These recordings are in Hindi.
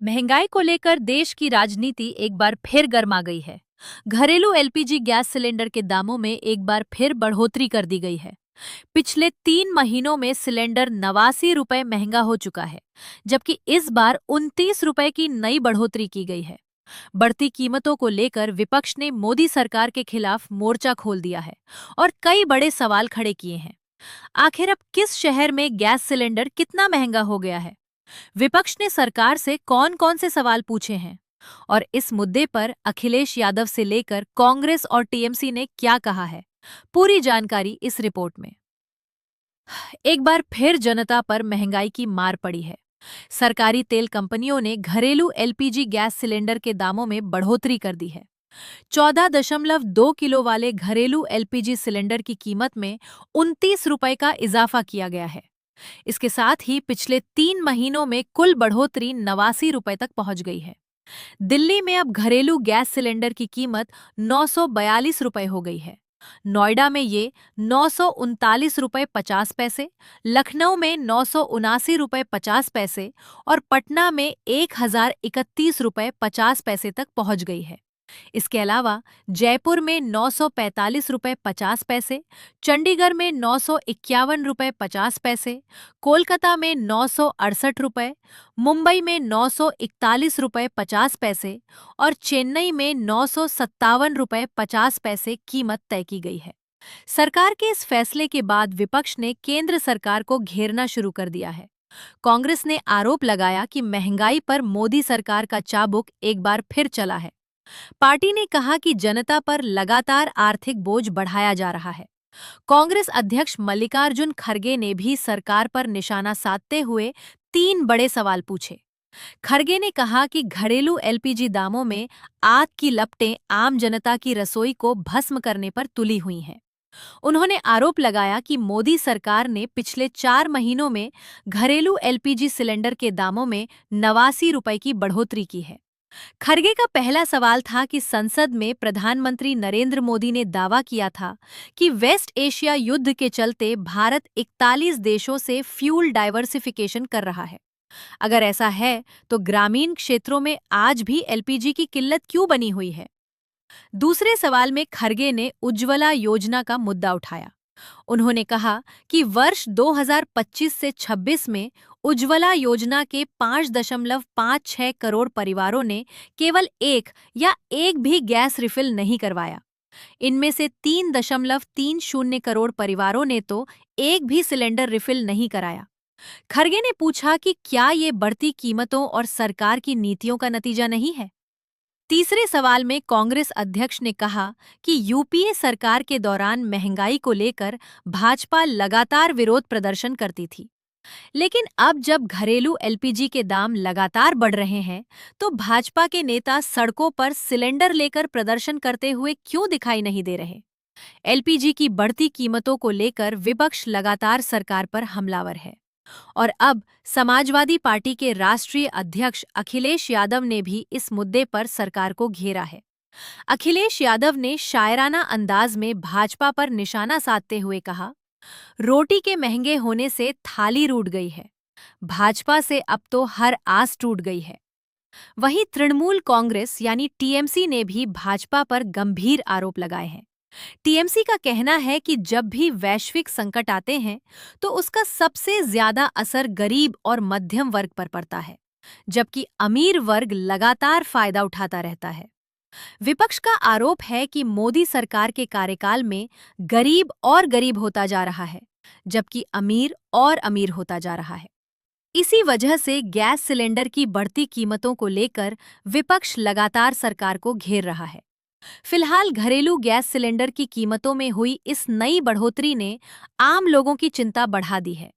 महंगाई को लेकर देश की राजनीति एक बार फिर गर्मा गई है। घरेलू एलपीजी गैस सिलेंडर के दामों में एक बार फिर बढ़ोतरी कर दी गई है। पिछले 3 महीनों में सिलेंडर 89 रुपए महंगा हो चुका है, जबकि इस बार 29 रुपए की नई बढ़ोतरी की गई है। बढ़ती कीमतों को लेकर विपक्ष ने मोदी सरकार के खिलाफ मोर्चा खोल दिया है और कई बड़े सवाल खड़े किए हैं। आखिर अब किस शहर में गैस सिलेंडर कितना महंगा हो गया है? विपक्ष ने सरकार से कौन कौन से सवाल पूछे हैं और इस मुद्दे पर अखिलेश यादव से लेकर कांग्रेस और टीएमसी ने क्या कहा है? पूरी जानकारी इस रिपोर्ट में। एक बार फिर जनता पर महंगाई की मार पड़ी है। सरकारी तेल कंपनियों ने घरेलू एलपीजी गैस सिलेंडर के दामों में बढ़ोतरी कर दी है। 14.2 किलो वाले घरेलू एलपीजी सिलेंडर की कीमत में 29 रुपए का इजाफा किया गया है। इसके साथ ही पिछले 3 महीनों में कुल बढ़ोतरी 89 रुपए तक पहुंच गई है। दिल्ली में अब घरेलू गैस सिलेंडर की कीमत 942 रुपए हो गई है। नोएडा में ये 939 रुपए 50 पैसे, लखनऊ में 979 रुपए 50 पैसे और पटना में 1031 रुपए 50 पैसे तक पहुंच गई है। इसके अलावा जयपुर में 945 रुपए 50 पैसे, चंडीगढ़ में 951 रुपए 50 पैसे, कोलकाता में 968 रुपए, मुंबई में 941 रुपए 50 पैसे और चेन्नई में 957 रुपए 50 पैसे कीमत तय की गई है। सरकार के इस फैसले के बाद विपक्ष ने केंद्र सरकार को घेरना शुरू कर दिया है। कांग्रेस ने आरोप लगाया कि महंगाई पर मोदी सरकार का चाबुक एक बार फिर चला है। पार्टी ने कहा कि जनता पर लगातार आर्थिक बोझ बढ़ाया जा रहा है। कांग्रेस अध्यक्ष मल्लिकार्जुन खड़गे ने भी सरकार पर निशाना साधते हुए 3 बड़े सवाल पूछे। खड़गे ने कहा कि घरेलू एलपीजी दामों में आग की लपटें आम जनता की रसोई को भस्म करने पर तुली हुई हैं। उन्होंने आरोप लगाया कि मोदी सरकार ने पिछले 4 महीनों में घरेलू एलपीजी सिलेंडर के दामों में 89 रुपए की बढ़ोतरी की है। खड़गे का पहला सवाल था कि संसद में प्रधानमंत्री नरेंद्र मोदी ने दावा किया था कि वेस्ट एशिया युद्ध के चलते भारत 41 देशों से फ्यूल डाइवर्सिफिकेशन कर रहा है। अगर ऐसा है तो ग्रामीण क्षेत्रों में आज भी एलपीजी की किल्लत क्यों बनी हुई है? दूसरे सवाल में खड़गे ने उज्ज्वला योजना का मुद्दा उठाया। उन्होंने कहा कि वर्ष 2025 से 26 में उज्ज्वला योजना के 5.56 करोड़ परिवारों ने केवल एक भी गैस रिफिल नहीं करवाया। इनमें से 3.30 करोड़ परिवारों ने तो एक भी सिलेंडर रिफिल नहीं कराया। खड़गे ने पूछा कि क्या ये बढ़ती कीमतों और सरकार की नीतियों का नतीजा नहीं है? तीसरे सवाल में कांग्रेस अध्यक्ष ने कहा कि यूपीए सरकार के दौरान महंगाई को लेकर भाजपा लगातार विरोध प्रदर्शन करती थी, लेकिन अब जब घरेलू एलपीजी के दाम लगातार बढ़ रहे हैं, तो भाजपा के नेता सड़कों पर सिलेंडर लेकर प्रदर्शन करते हुए क्यों दिखाई नहीं दे रहे? एलपीजी की बढ़ती कीमतों को लेकर विपक्ष लगातार सरकार पर हमलावर है और अब समाजवादी पार्टी के राष्ट्रीय अध्यक्ष अखिलेश यादव ने भी इस मुद्दे पर सरकार को घेरा है। अखिलेश यादव ने शायराना अंदाज में भाजपा पर निशाना साधते हुए कहा, रोटी के महंगे होने से थाली रूठ गई है, भाजपा से अब तो हर आस टूट गई है। वहीं तृणमूल कांग्रेस यानी टीएमसी ने भी भाजपा पर गंभीर आरोप लगाए हैं। टीएमसी का कहना है कि जब भी वैश्विक संकट आते हैं तो उसका सबसे ज्यादा असर गरीब और मध्यम वर्ग पर पड़ता है, जबकि अमीर वर्ग लगातार फायदा उठाता रहता है। विपक्ष का आरोप है कि मोदी सरकार के कार्यकाल में गरीब और गरीब होता जा रहा है, जबकि अमीर और अमीर होता जा रहा है। इसी वजह से गैस सिलेंडर की बढ़ती कीमतों को लेकर विपक्ष लगातार सरकार को घेर रहा है। फिलहाल घरेलू गैस सिलेंडर की कीमतों में हुई इस नई बढ़ोतरी ने आम लोगों की चिंता बढ़ा दी है।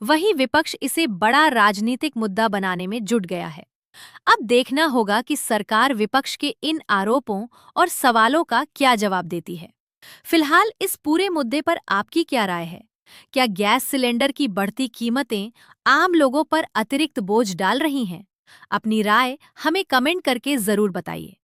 वहीं विपक्ष इसे बड़ा राजनीतिक मुद्दा बनाने में जुट गया है। अब देखना होगा कि सरकार विपक्ष के इन आरोपों और सवालों का क्या जवाब देती है। फिलहाल इस पूरे मुद्दे पर आपकी क्या राय है? क्या गैस सिलेंडर की बढ़ती कीमतें आम लोगों पर अतिरिक्त बोझ डाल रही हैं? अपनी राय हमें कमेंट करके जरूर बताइए।